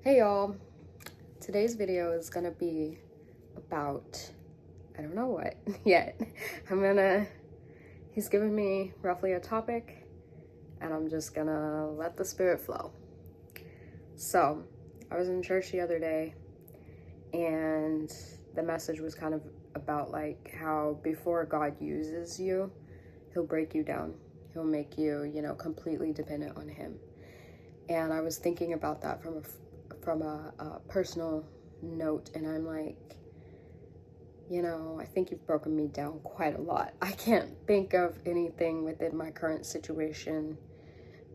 Hey y'all, today's video is gonna be about, I don't know what yet. He's given me roughly a topic and I'm just gonna let the spirit flow. So, I was in church the other day and the message was kind of about like how before God uses you, he'll break you down. He'll make you, completely dependent on him. And I was thinking about that from a personal note, and I'm like, I think you've broken me down quite a lot. I can't think of anything within my current situation,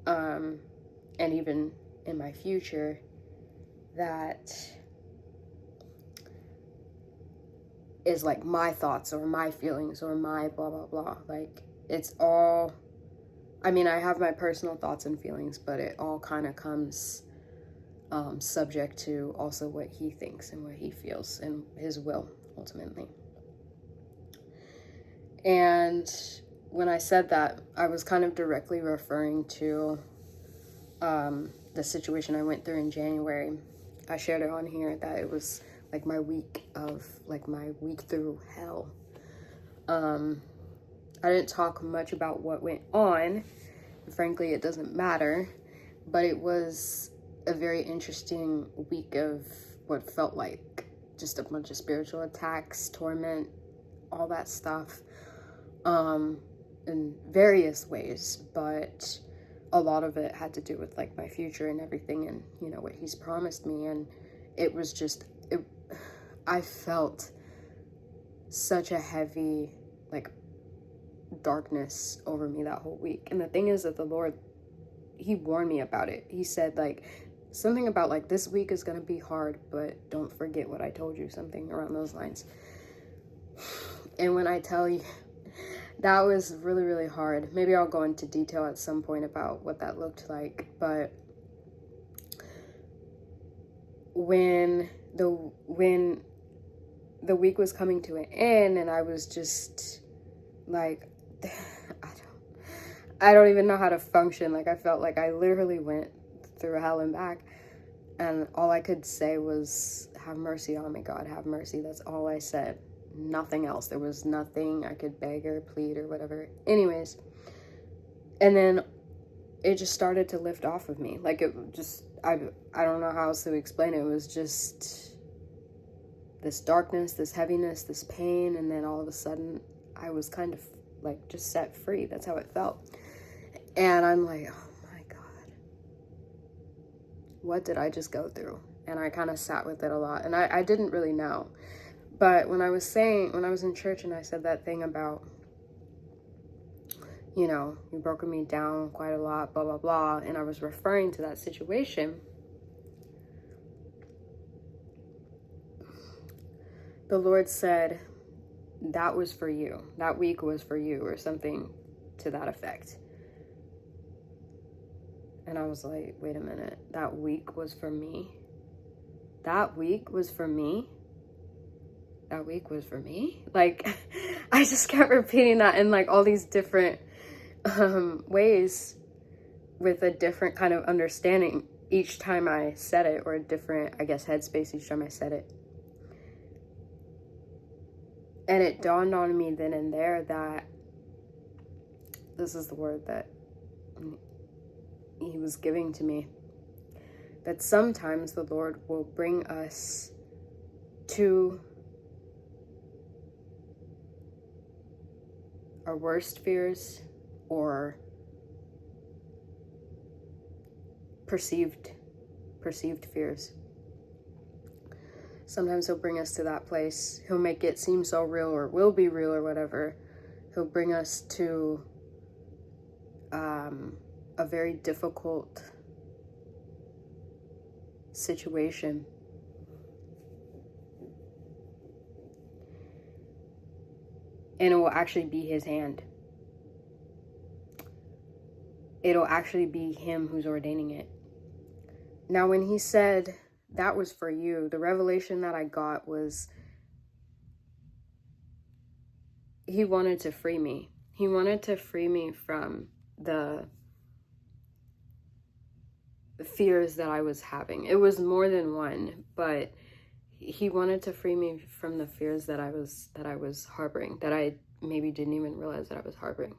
and even in my future, that is like my thoughts or my feelings or my blah blah blah. Like, it's all, I mean, I have my personal thoughts and feelings, but it all kind of comes subject to also what he thinks and what he feels and his will ultimately. And when I said that, I was kind of directly referring to the situation I went through in January. I shared it on here that it was like my week through hell. I didn't talk much about what went on. Frankly, it doesn't matter, but it was a very interesting week of what felt like just a bunch of spiritual attacks, torment, all that stuff, in various ways, but a lot of it had to do with like my future and everything, and what he's promised me. And it was just, I felt such a heavy like darkness over me that whole week. And the thing is that the Lord, he warned me about it. He said like something about like, this week is going to be hard, but don't forget what I told you, something around those lines. And when I tell you, that was really, really hard. Maybe I'll go into detail at some point about what that looked like. But when the week was coming to an end and I was just like, I don't even know how to function. Like, I felt like I literally went through hell and back. And all I could say was, have mercy on me, God, have mercy. That's all I said. Nothing else. There was nothing I could beg or plead or whatever. Anyways, and then it just started to lift off of me. Like, it just, I don't know how else to explain it. It was just this darkness, this heaviness, this pain, and then all of a sudden I was kind of like just set free. That's how it felt. And I'm like, oh my God, what did I just go through? And I kind of sat with it a lot, and I didn't really know. But when I was in church and I said that thing about, you've broken me down quite a lot, blah, blah, blah, and I was referring to that situation, the Lord said, that was for you. That week was for you, or something to that effect. And I was like, wait a minute, that week was for me? That week was for me? That week was for me? Like, I just kept repeating that in like all these different ways with a different kind of understanding each time I said it, or a different, I guess, headspace each time I said it. And it dawned on me then and there that this is the word that he was giving to me, that sometimes the Lord will bring us to our worst fears or perceived fears. Sometimes he'll bring us to that place. He'll make it seem so real, or will be real, or whatever. He'll bring us to a very difficult situation. And it will actually be his hand. It'll actually be him who's ordaining it. Now, when he said that was for you, the revelation that I got was he wanted to free me. He wanted to free me from the fears that I was having. It was more than one, but he wanted to free me from the fears that I was harboring, that I maybe didn't even realize that I was harboring.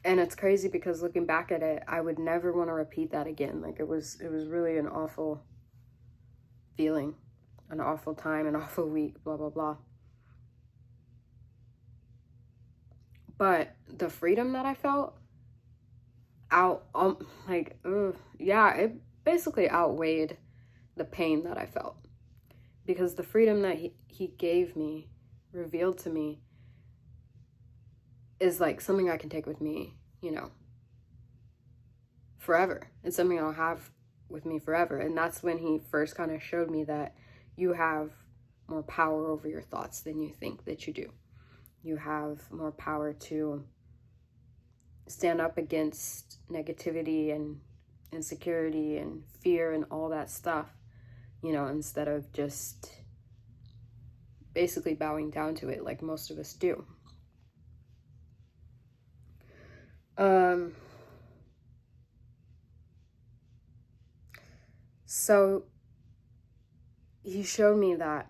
And it's crazy because looking back at it, I would never want to repeat that again. Like, it was really an awful feeling, an awful time, an awful week, blah, blah, blah. But the freedom that I felt it basically outweighed the pain that I felt, because the freedom that he gave me, revealed to me, is like something I can take with me, forever. It's something I'll have with me forever. And that's when he first kind of showed me that you have more power over your thoughts than you think that you do. You have more power to stand up against negativity and insecurity and fear and all that stuff, instead of just basically bowing down to it like most of us do. So he showed me that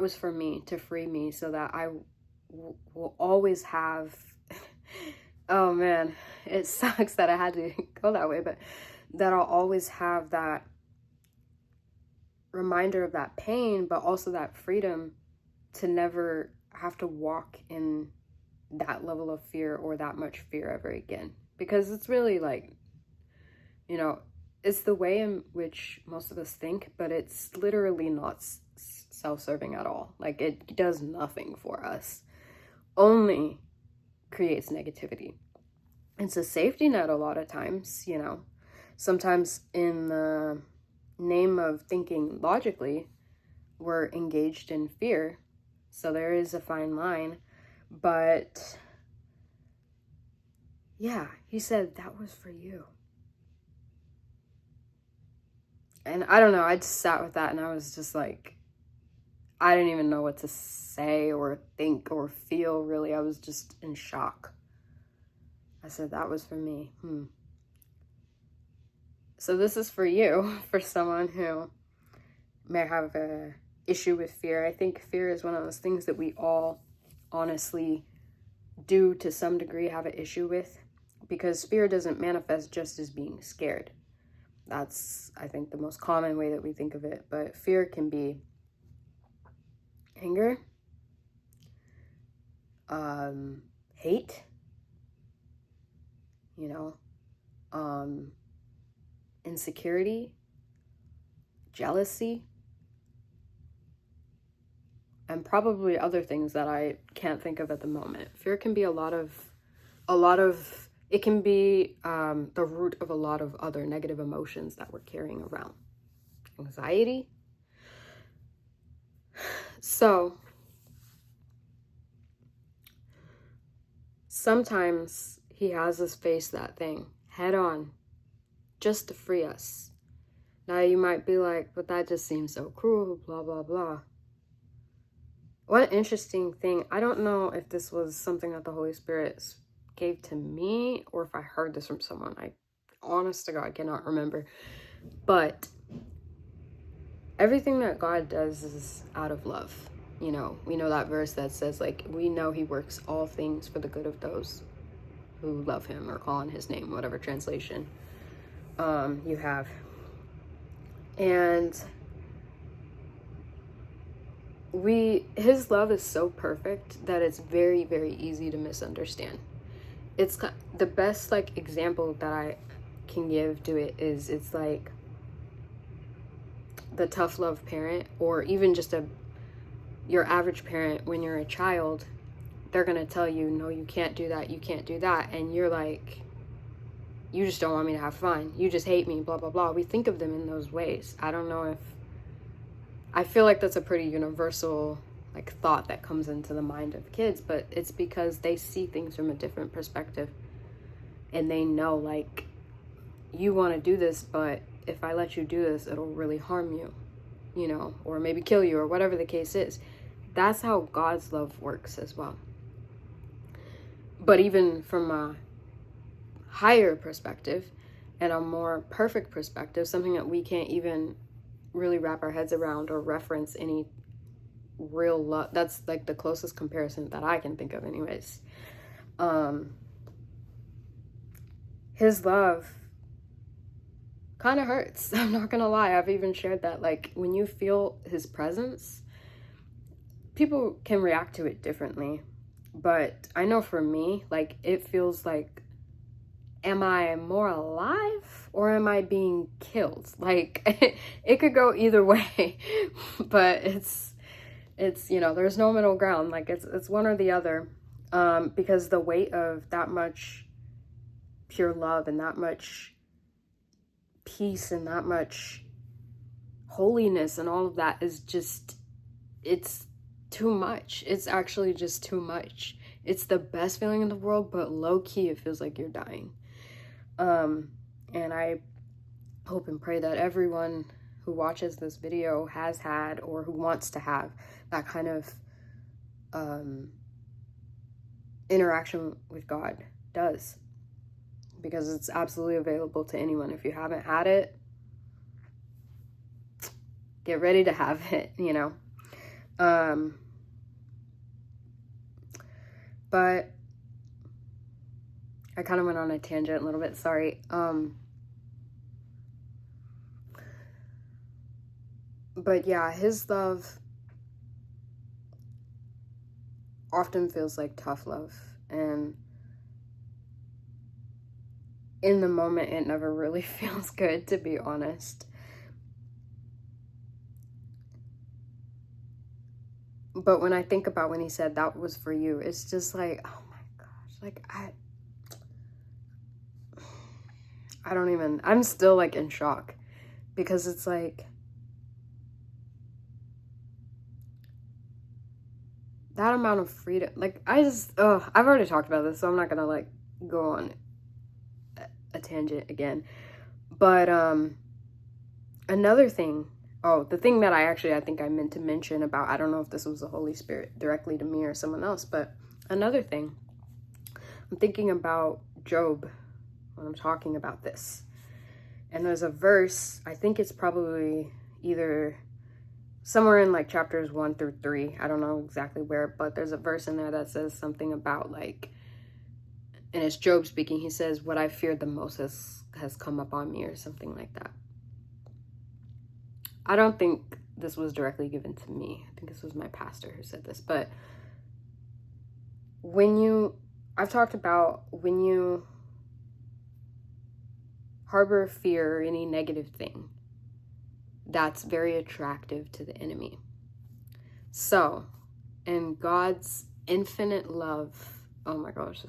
was for me, to free me, so that I will always have oh man, it sucks that I had to go that way, but that I'll always have that reminder of that pain, but also that freedom to never have to walk in that level of fear or that much fear ever again. Because it's really like, it's the way in which most of us think, but it's literally not self-serving at all. Like, it does nothing for us, only creates negativity. It's a safety net a lot of times, sometimes in the name of thinking logically, we're engaged in fear. So there is a fine line, but yeah, he said that was for you. And I don't know, I just sat with that and I was just like, I didn't even know what to say or think or feel, really. I was just in shock. I said, that was for me. So this is for you, for someone who may have a issue with fear. I think fear is one of those things that we all honestly do to some degree have an issue with, because fear doesn't manifest just as being scared. That's, I think, the most common way that we think of it. But fear can be anger, hate, insecurity, jealousy, and probably other things that I can't think of at the moment. Fear can be a lot of, it can be the root of a lot of other negative emotions that we're carrying around. Anxiety. So sometimes he has us face that thing head on, just to free us. Now you might be like, but that just seems so cruel, blah, blah, blah. One interesting thing, I don't know if this was something that the Holy Spirit gave to me or if I heard this from someone. I, honest to God, cannot remember. But everything that God does is out of love. We know that verse that says, like, we know he works all things for the good of those who love him or call on his name, whatever translation you have. And his love is so perfect that it's very, very easy to misunderstand. It's the best example that I can give to it is, it's like the tough love parent, or even just your average parent. When you're a child, they're gonna tell you, no, you can't do that, you can't do that, and you're like, you just don't want me to have fun, you just hate me, blah, blah, blah. We think of them in those ways. I feel like that's a pretty universal thought that comes into the mind of kids, but it's because they see things from a different perspective, and they know, you want to do this, but if I let you do this, it'll really harm you, or maybe kill you, or whatever the case is. That's how God's love works as well. But even from a higher perspective and a more perfect perspective, something that we can't even really wrap our heads around or reference any real love. That's like the closest comparison that I can think of anyways. His love kind of hurts. I'm not gonna lie. I've even shared that, like, when you feel his presence, people can react to it differently. But I know for me, like, it feels like, am I more alive or am I being killed? Like, it could go either way. But it's there's no middle ground. Like, it's one or the other. Because the weight of that much pure love and that much peace and that much holiness and all of that is just, it's too much. It's actually just too much. It's the best feeling in the world, but low-key it feels like you're dying. And I hope and pray that everyone who watches this video has had or who wants to have that kind of interaction with God does, because it's absolutely available to anyone. If you haven't had it, get ready to have it, but I kind of went on a tangent a little bit, sorry. But yeah, his love often feels like tough love, and in the moment it never really feels good, to be honest. But when I think about when he said that was for you, it's just like, oh my gosh, like I'm still like in shock, because it's like, that amount of freedom, like, I've already talked about this, so I'm not gonna like go on a tangent again. But another thing, the thing that I think I meant to mention about, I don't know if this was the Holy Spirit directly to me or someone else, but another thing, I'm thinking about Job when I'm talking about this. And there's a verse, I think it's probably either somewhere in like chapters 1 through 3, I don't know exactly where, but there's a verse in there that says something about like, and it's Job speaking, he says, what I feared the most has come upon me, or something like that. I don't think this was directly given to me. I think this was my pastor who said this. But I've talked about when you harbor fear or any negative thing, that's very attractive to the enemy. So, in God's infinite love, oh my gosh,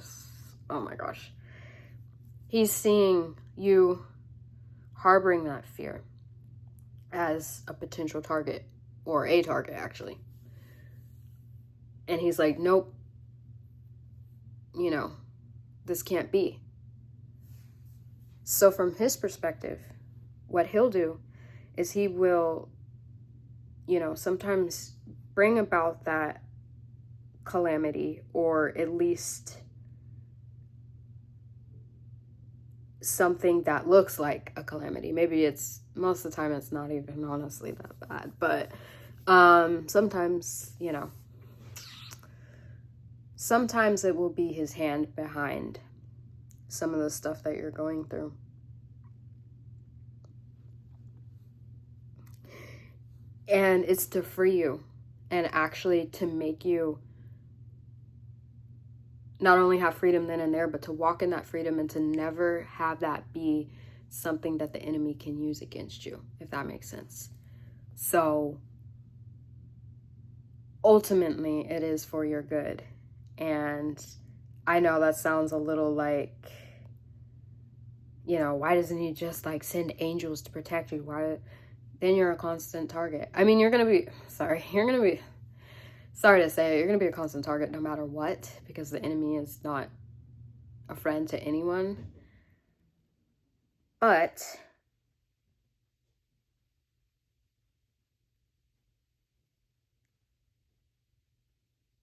he's seeing you harboring that fear as a potential target, or a target actually. And he's like, nope, this can't be. So from his perspective, what he'll do is he will, sometimes bring about that calamity, or at least something that looks like a calamity. Maybe it's, most of the time it's not even honestly that bad, but sometimes, sometimes it will be his hand behind some of the stuff that you're going through. And it's to free you, and actually to make you not only have freedom then and there, but to walk in that freedom and to never have that be something that the enemy can use against you, if that makes sense. So ultimately it is for your good. And I know that sounds a little like, why doesn't he just like send angels to protect you? Why? Then you're a constant target. I mean, you're going to be sorry to say, you're going to be a constant target no matter what, because the enemy is not a friend to anyone. But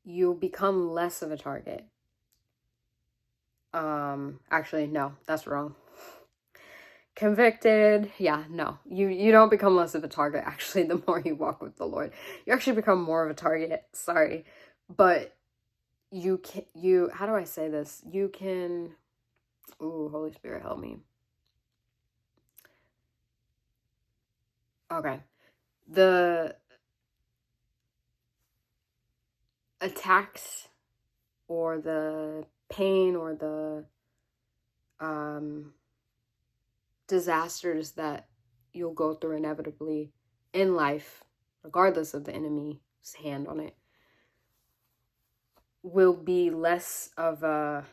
you'll become less of a target Actually, no, that's wrong. Convicted, yeah, no. You don't become less of a target, actually, the more you walk with the Lord. You actually become more of a target, sorry. But how do I say this? You can, ooh, Holy Spirit, help me. Okay. The attacks or the pain or the disasters that you'll go through inevitably in life, regardless of the enemy's hand on it, will be less of a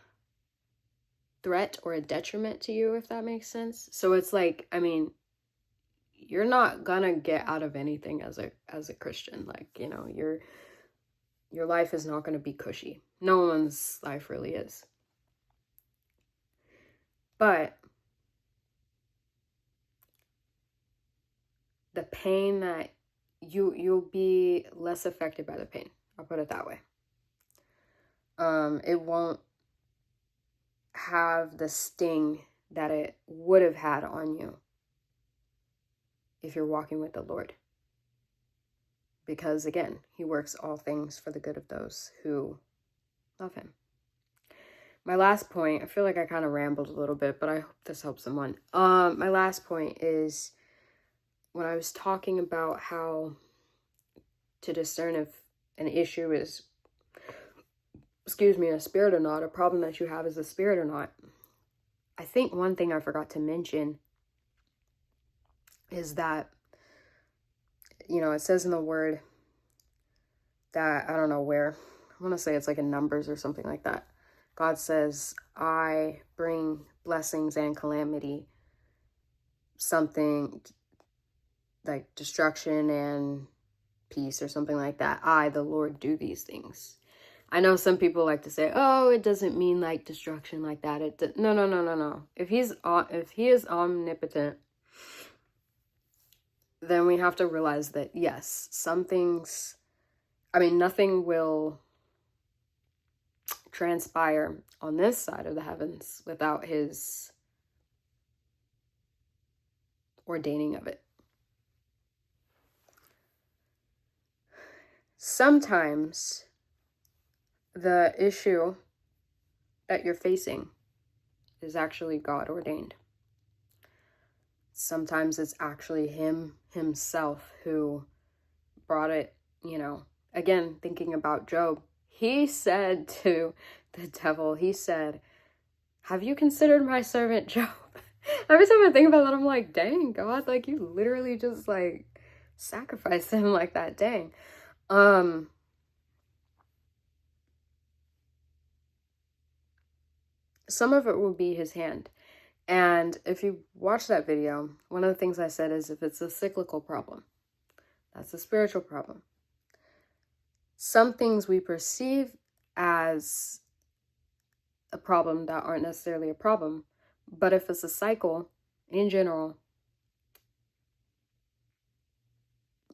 threat or a detriment to you, if that makes sense. So it's like, I mean, you're not gonna get out of anything as a Christian. Like, you know, your life is not gonna be cushy. No one's life really is. But the pain that you'll be less affected by the pain. I'll put it that way. It won't have the sting that it would have had on you if you're walking with the Lord. Because again, he works all things for the good of those who love him. My last point, I feel like I kind of rambled a little bit, but I hope this helps someone. My last point is when I was talking about how to discern if an issue is, a spirit or not, a problem that you have is a spirit or not. I think one thing I forgot to mention is that, you know, it says in the word that, I don't know where, I want to say it's like in Numbers or something like that. God says, I bring blessings and calamity, something like destruction and peace or something like that. I, the Lord, do these things. I know some people like to say, oh, it doesn't mean like destruction like that. No. If he is omnipotent, then we have to realize that, yes, some things, I mean, nothing will transpire on this side of the heavens without his ordaining of it. Sometimes the issue that you're facing is actually God ordained. Sometimes it's actually him himself who brought it, you know. Again, thinking about Job, he said to the devil, he said, have you considered my servant Job? Every time I think about that, I'm like, dang, God, like you literally just like sacrificed him like that. Dang. Some of it will be his hand. And if you watch that video, one of the things I said is if it's a cyclical problem, that's a spiritual problem. Some things we perceive as a problem that aren't necessarily a problem, but if it's a cycle in general,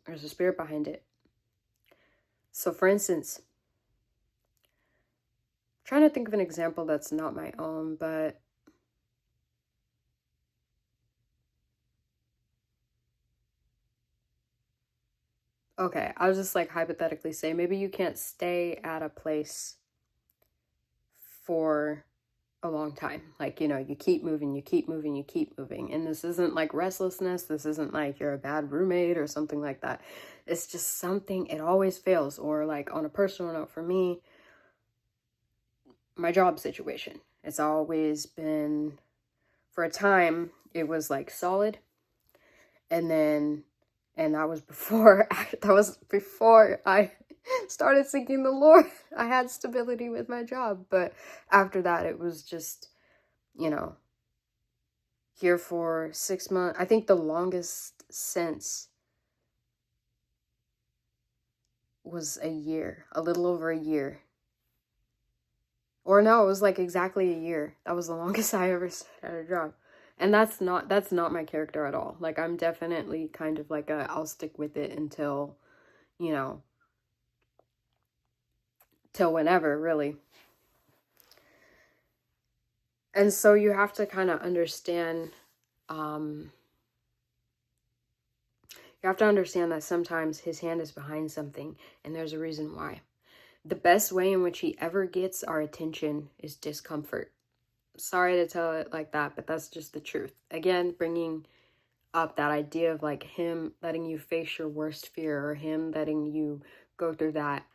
there's a spirit behind it. So for instance, I'm trying to think of an example that's not my own, but okay, I'll just like hypothetically say maybe you can't stay at a place for a long time. Like, you know, you keep moving. And this isn't like restlessness. This isn't like you're a bad roommate or something like that. It's just something, it always fails. Or like on a personal note for me, my job situation. It's always been, for a time, it was like solid. And that was before I started seeking the Lord. I had stability with my job, but after that it was just, you know, here for 6 months. I think the longest since was a year, a little over a year. Or no, it was like exactly a year. That was the longest I ever stayed at a job. And that's not my character at all. Like I'm definitely kind of like I'll stick with it until, you know, till whenever, really. And so you have to kind of understand, you have to understand that sometimes his hand is behind something and there's a reason why. The best way in which he ever gets our attention is discomfort. Sorry to tell it like that, but that's just the truth. Again, bringing up that idea of like him letting you face your worst fear, or him letting you go through that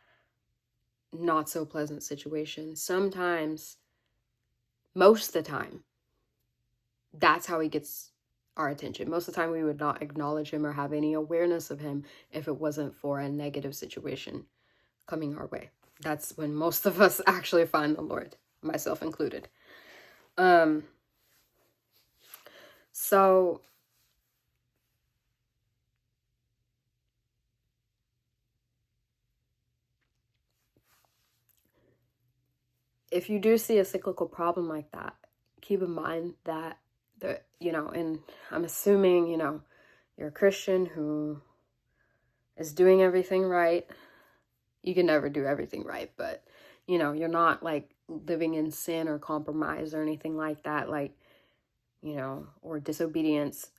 not so pleasant situation. Sometimes, most of the time, that's how he gets our attention. Most of the time we would not acknowledge him or have any awareness of him if it wasn't for a negative situation coming our way. That's when most of us actually find the Lord, myself included. So if you do see a cyclical problem like that, keep in mind that and I'm assuming, you're a Christian who is doing everything right. You can never do everything right, but you're not like living in sin or compromise or anything like that, like, or disobedience,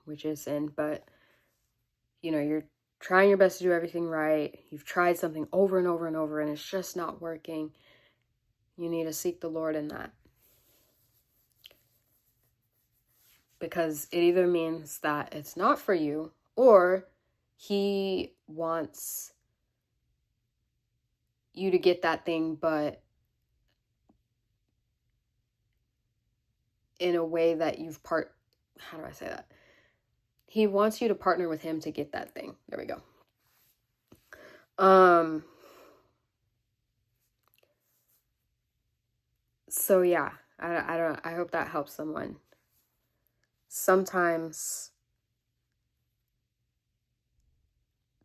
which is sin, but you're trying your best to do everything right. You've tried something over and over and over and it's just not working. You need to seek the Lord in that. Because it either means that it's not for you, or he wants you to get that thing, but in a way that how do I say that? He wants you to partner with him to get that thing. There we go. So yeah, I hope that helps someone. Sometimes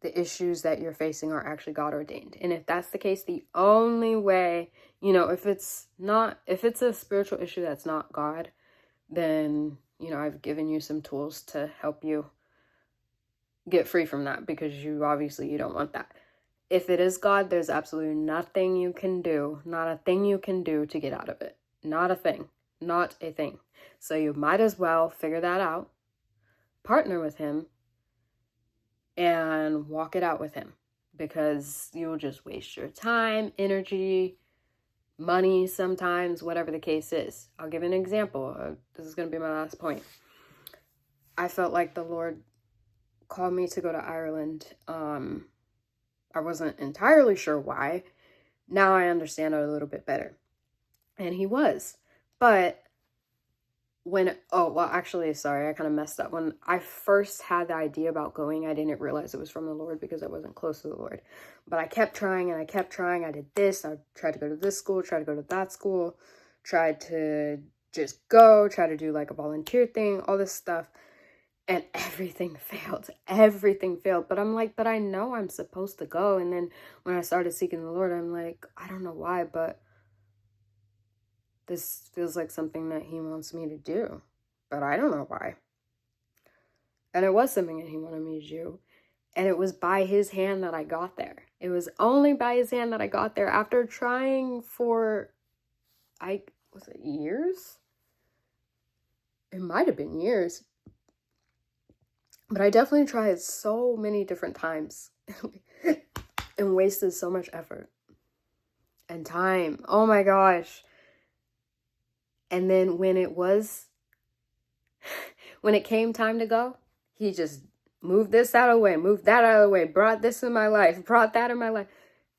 the issues that you're facing are actually God ordained. And if that's the case, the only way, if it's a spiritual issue that's not God, then, I've given you some tools to help you get free from that, because you don't want that. If it is God, there's absolutely nothing you can do, not a thing you can do to get out of it. Not a thing. Not a thing. So you might as well figure that out, partner with him, and walk it out with him, because you'll just waste your time, energy, money sometimes, whatever the case is. I'll give an example. This is going to be my last point. I felt like the Lord called me to go to Ireland. I wasn't entirely sure why. Now I understand it a little bit better. And he was. But sorry, I kind of messed up. When I first had the idea about going, I didn't realize it was from the Lord because I wasn't close to the Lord. But I kept trying and I kept trying. I did this. I tried to go to this school, tried to go to that school, tried to just go, try to do like a volunteer thing, all this stuff. And everything failed. Everything failed. But I'm like, but I know I'm supposed to go. And then when I started seeking the Lord, I'm like, I don't know why, but this feels like something that he wants me to do. But I don't know why. And it was something that he wanted me to do. And it was by his hand that I got there. It was only by his hand that I got there after trying for, was it years? It might have been years. But I definitely tried so many different times and wasted so much effort and time. Oh my gosh. And then when it came time to go, he just moved this out of the way, moved that out of the way, brought this in my life, brought that in my life.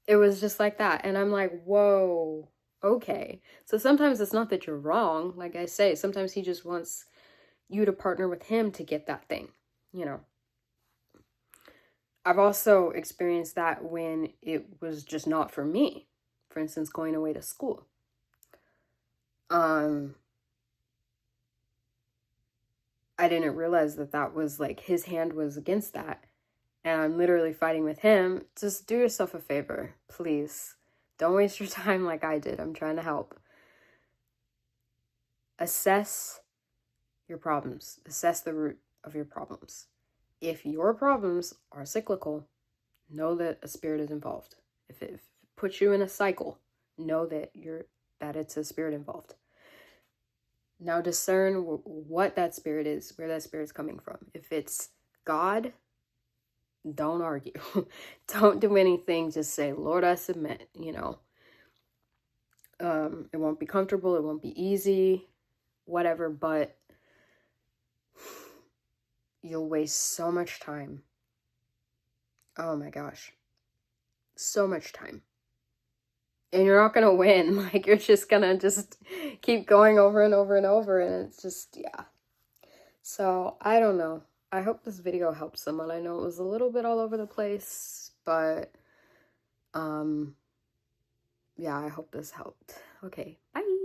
It was just like that. And I'm like, whoa, okay. So sometimes it's not that you're wrong. Like I say, sometimes he just wants you to partner with him to get that thing. I've also experienced that when it was just not for me. For instance, going away to school. I didn't realize that was like his hand was against that. And I'm literally fighting with him. Just do yourself a favor, please. Don't waste your time like I did. I'm trying to help. Assess your problems. Assess the root of your problems. If your problems are cyclical, know that a spirit is involved. If it puts you in a cycle, know that it's a spirit involved. Now discern what that spirit is, where that spirit's coming from. If it's God, don't argue. Don't do anything. Just say, Lord, I submit, you know. It won't be comfortable. It won't be easy, whatever, but you'll waste so much time. Oh my gosh. So much time. And you're not going to win. Like, you're just going to just keep going over and over and over. And it's just, yeah. So, I don't know. I hope this video helps someone. I know it was a little bit all over the place, but, yeah, I hope this helped. Okay, bye.